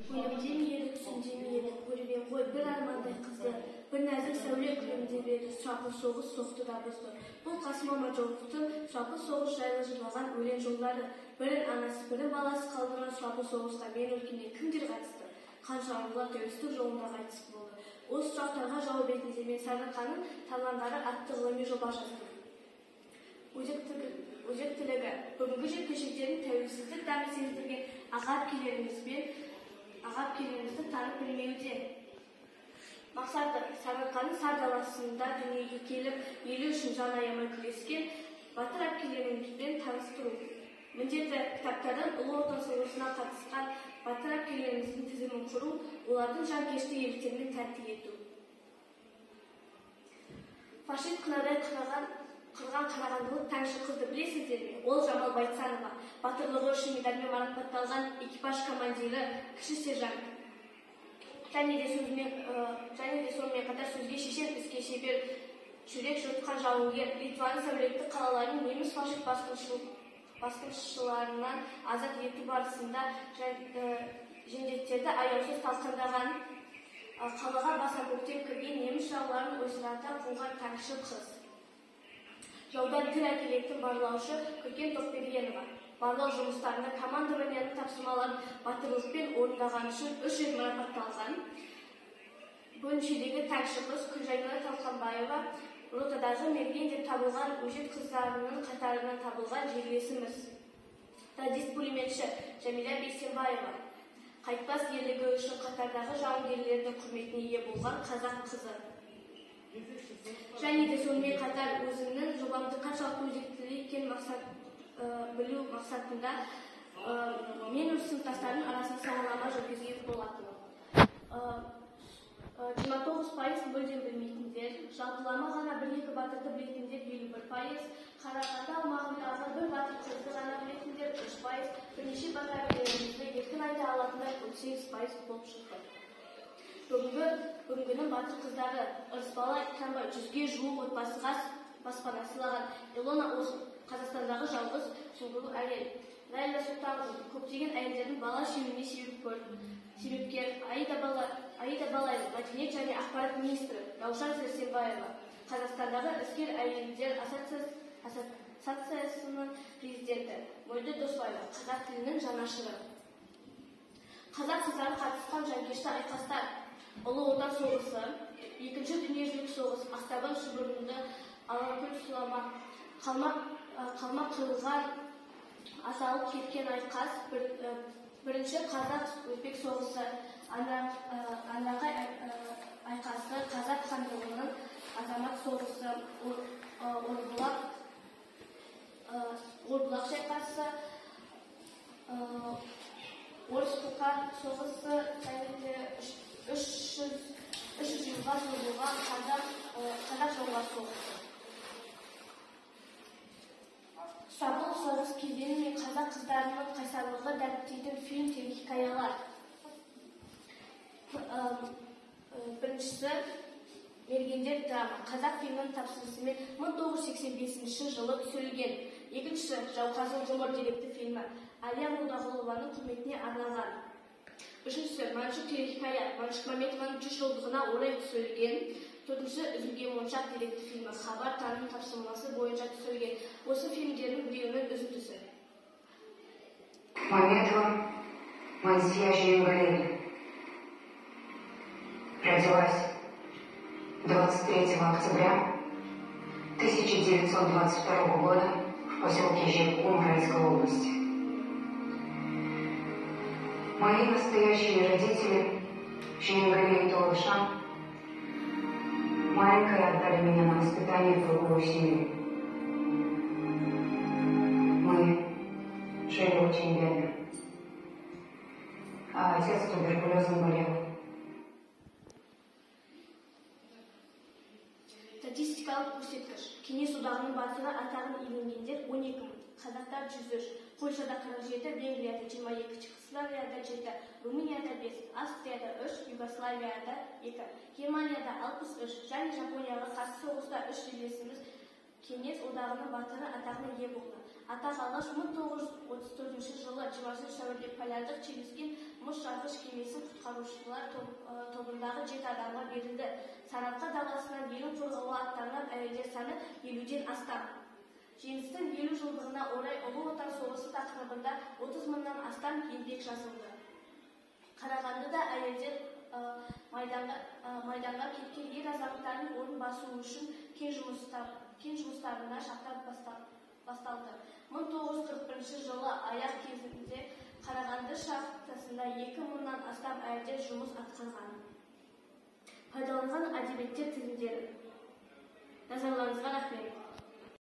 Өлімден ері түсінден ері көрген ғой бір армандай қызды, бір нәзік сәуле күлімдеп еді, сұрапыл соғыс соқты да бұзды. Бұл Қасым Омаржоловтың сұрапыл соғыс жайлы жырлаған өлең жолдары. Бірін анасы, бірін баласы қалдырған сұрапыл соғысқа мен өлкенде кімдер қатысты? Қанша арулар тәуелсіздік жолында қайтыс болды? Осы сұрақтарға жауап ретінде мен Сарыарқаның тарландары атты ғылыми жоба жаздым. Өзектілігі бүгінгі жеткіншектердің тәуелсіздік дәмін сездірген аға әпкелерімізді танып білмеуде. Мақсаты Сарыарқаның сар даласында дүниеге келіп, елі үшін жан аямай күрескен батыр әпкелерімізбен таныстыру. Міндеті кітаптардан Ұлы Отан соғысына қатысқан батыр әпкелеріміздің тізімін құру, олардың жанкешті ерліктерімен тәнті ету. Фашист қынадай қырған қарағандылық таңшы қызды білесіздер ме? Ол Жамал Байтсанова, батырлығы үшін медальмен марапатталған экипаж командирі, кіші сержант. Және де сонымен қатар сөзге шешен, іске шебер, жүрек жұртқан жауынгер, Литваның сәулетті қалаларын неміс фашист басқыншыларынан азат ету барысында жендеттерді аяусыз талқандаған, қалаға баса көктеп кірген неміс жауларын ойсырата қуған таңшы қыз. Жаудан тыл әкелетін барлаушы Көкен Тоқбергенова. Барлау жұмыстарында командованияның тапсырмаларын батырлықпен орындаған үшін 3 рет марапатталған. Бөлімшедегі таңшы қыз Күнжайнала Талқанбаева, ротадағы мерген деп табылған өжет қыздарының қатарынан табылған жерлесіміз. Радист пулеметші Жәмила Бейсенбаева. Қайтпас ерлігі үшін қатардағы жауынгерлердің құрметіне ие болған қазақ қызы. Және де сонымен қатар өзінің жобамды қаншалықты өзектілі екенін білу мақсатында мен өз сыныптастарымның арасында сауалнама жүргізген болатынмын. 29% мүлдем білмейтіндер, жалпылама ғана 1-2 батырды білетіндер 51%, Қарағанды аумағындағы бір батыр қызды ғана білетіндер 3%, бірнеше батырларымызды еркін айта алатындар 38% болып шықты. Бүгінгінің батыр қыздары Ырысбала Айтқанбай 100-ге жуық отбасыға баспана сыйлаған. Илона Осман Қазақстандағы жалғыз сұңғылы әйел. Ләйла Сұлтанқызы көптеген әйелдердің бала сүюіне себепкер. Аида Балаева Мәдениет және ақпарат министрі. Раушан Сәрсенбаева Қазақстандағы іскер әйелдер ассоциациясының президенті. Мөлдір Досбаева қазақ тілінің жанашыры. Қазақ қыздары қатысқан жанкешті айқастар: Ұлы Отан соғысы, Екінші дүниежүзілік соғыс, Ақтабан шұбырынды, Алакөл сұлама, қалмақ қырылған, азалып кеткен айқас, бірінші қазақ-өзбек соғысы, Анарғай айқасы, қазақ хандығының азамат соғысы, Орбұлақ шайқасы, Орыс Бұқар соғысы, және де 300 жылға созылған қазақ жауға соғысы. Сұрапыл соғыс кезеңі мен қазақ қыздарының қайсарлығы дәріптейтін фильм, телехикаялар. Біріншісі Мергендер драма. Қазақ фильмінің тапсырысымен 1985 жылы түсірілген. Екіншісі Жауқазын жұмыр деректі фильмі. Әлия Молдағұлованың құрметіне арналған. Үшіншісі Маншук телехикая. Маншук Мәметованың 100 жылдығына орай түсірілген. Төртіншісі Үзілген моншақ деректі фильмі. Хабар таным тапсырмасы бойынша түсірілген. Осы фильмдердің біреуінің үзіндісі. Мәметова Мансия Жиенгалиевна родилась 23 октября 1922 года в поселке Жирку Уральской области. Мои настоящие родители, Жиенгалиев и Толышан, маленькой отдали меня на воспитание в другую семью. Мы жили очень бедно, а отец туберкулезом болел. Статистикалық көрсеткіш. Кеңес одағының батыры атағын иеленгендер 12 мың, қазақтар 103, Польшада 47, Венгрияда 22, Чехословакияда 7, Румынияда 5, Австрияда 3, Югославияда 2, Германияда 63, және Жапонияға қарсы соғыста 3 жерлесіміз Кеңес одағының батыры атағына ие болды. Атақ алғаш 1934 жылы 20 сәуірде Полярлық Челюскин мұз жарғыш кемесін құтқарушылар тобындағы 7 адамға берілді. Сарыарқа даласынан елін қорғауға аттанған әйелдер саны 50-ден астам. Жеңістің 50 жылдығына орай Ұлы Отан соғысы тақырыбында 30 мыңнан астам еңбек жазылды. Қарағандыда әйелдер майданға кеткен ер азаматтардың орын басуы үшін кен жұмыстарына шақтар басталды. 1941 жылы аяқ кезінде Қарағанды шахтасында 2 мыңнан астам әйелдер жұмыс атқарған. Пайдаланған әдебиеттер тізімдері. Назарларыңызға рахмет.